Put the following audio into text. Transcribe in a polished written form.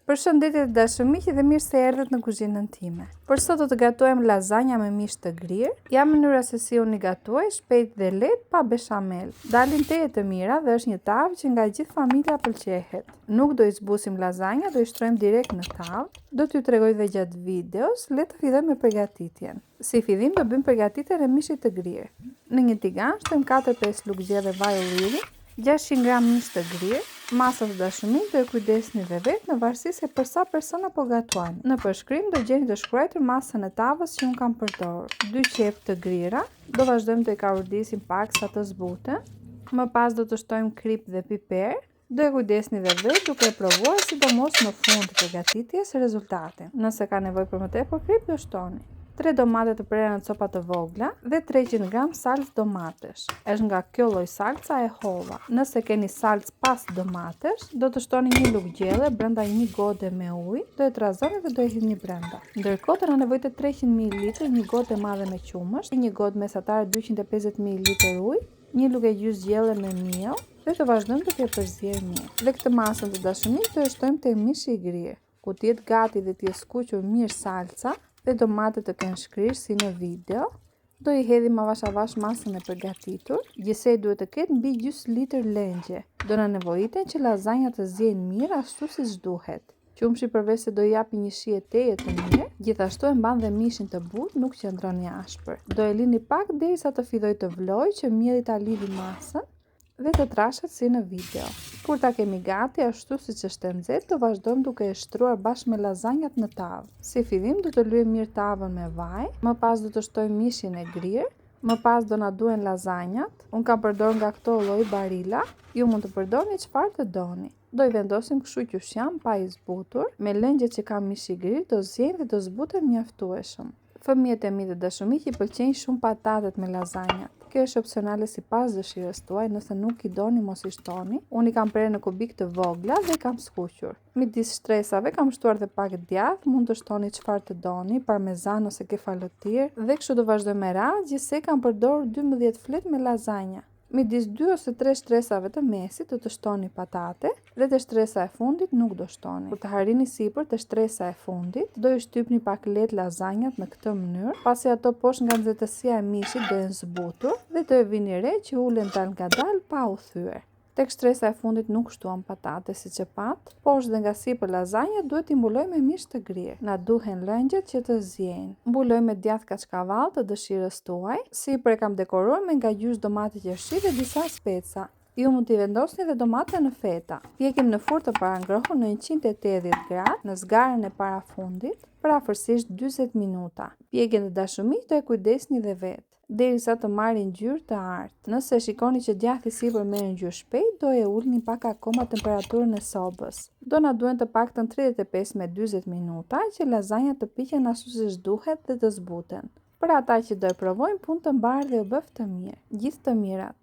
Përshëndetje të dashur miq dhe mirë se erdhët në kuzhinën time. Për sot do të gatojmë lazanja me mish të grirë. Ja mënyra se si unë i gatuaj, shpejt dhe lehtë, pa beshamel. Dalin teje të mira dhe është një tavë që nga gjithë familja pëlqehet. Nuk do i zbusim lazanja, do i shtrojmë direkt në tavë. Do t'ju tregoj dhe gjatë videos, le të fillojmë me përgatitjen. Si fillim do bëjmë përgatitjen e mishit të grirë. Në një tigan shtojmë 4-5 lugë gjedhe vaj ulliri, 600 gram mish të grirë. Masat të dashumit do e kujdesni dhe vetë në varësi se për sa persona po gatuajmë. Në përshkrim do gjeni të shkruar masën e tavës që unë kam përdorur. 2 qep të grira, do vazhdojmë të i kaurdisim pak sa të zbuten. Më pas do të shtojmë krip dhe piper. Do e kujdesni dhe vetë duke e provuar sidomos në fund të përgatitjes rezultatin. Nëse ka nevojë për më tepër krip do shtoni. 3 domate të prera në copa të vogla dhe 300 gram salcë domatesh. Është nga kjo lloj salca e hova. Nëse keni salcë pas domatesh, do të shtoni një lugë gjelle brenda një gode me ujë, do e trazoni dhe do e hidhni brenda. Ndërkohë do na nevojite 300 ml një gode e madhe me qumësht, një gode mesatare 250 ml ujë, një lugë e gjys gjelle me miell dhe të vazhdojmë duke e përzier mirë. Dhe këtë masën të dashumit do e shtojmë te mishi i grirë. Kur të jetë gati dhe të jetë skuqur mirë salca dhe domatet të kenë shkrirë si në video, do i hedhim avash avash masën e përgatitur. Gjithsej duhet të ketë mbi gjys litër lengje. Do na nevojiten që lazanja të ziejnë mirë ashtu siç duhet. Qumshi përveç se do i japi një shije teje të mirë, gjithashtu e mban dhe mishin të butë, nuk qëndron i ashpër. Do e lini pak derisa të fillojë të vlojë që mielli ta lidhi masën dhe të trashet si në video. Kur ta kemi gati ashtu siç është e nxehtë, do vazhdojmë duke e shtruar bashkë me lazanjat në tavë. Si fillim do të lyejmë mirë tavën me vaj, më pas do të shtojmë mishin e grirë, më pas do na duhen lazanjat. Unë kam përdorur nga këto lloj barilla, ju mund të përdorni çfarë të doni. Do i vendosim kështu që jam pa i zbutur, me lengjet që ka mishi i grirë do ziejnë dhe do zbuten mjaftueshëm. Fëmijët e mi të dashumit i pëlqejnë shumë patatet me lazanjat. Kjo është opsionale sipas dëshirës tuaj, nëse nuk i doni mos i shtoni. Unë i kam prerë në kubik të vogla dhe i kam skuqur. Midis shtresave kam shtuar dhe pak djath, mund të shtoni çfarë të doni, parmezan ose kefalotir, dhe kështu do vazhdoj me radhë, gjithsej kam përdorur 12 flet me lazanja. Midis 2 ose 3 shtresave të mesit do të shtoni patate dhe te shtresa e fundit nuk do shtoni. Kur të harrini sipër te shtresa e fundit, do i shtypni pak lehtë lazanjat në këtë mënyrë, pasi ato poshtë nga nxehtësia e mishit do jenë zbutur dhe do e vini re që ulen dal ngadalë pa u thyer. Tek shtresa e fundit nuk shtuam patate siç e pat, poshtë dhe nga sipër lazanja duhet i mbuloj me mish të grirë. Na duhen lëngjet që të ziejnë. Mbuloj me djath kaçkavall të dëshirës tuaj. Sipër e kam dekoruar me nga gjys domate qershi dhe disa speca. Ju mund t'i vendosni dhe domate në feta. Pjekim në furrë të parangrohur në 180 gradë në zgarën e parafundit për afërsisht 40 minuta. Pjekjen e dashumit do e kujdesni dhe vetë, derisa të marrin ngjyrë të artë. Nëse shikoni që djathi sipër merr ngjyrë shpejt, do e ulni pak akoma temperaturën e sobës. Do na duhen të paktën 35 me 40 minuta që lazanjat të piqen ashtu siç duhet dhe të zbuten. Për ata që do e provojnë punë të mbarë dhe u bëf të mirë. Gjithë të mirat.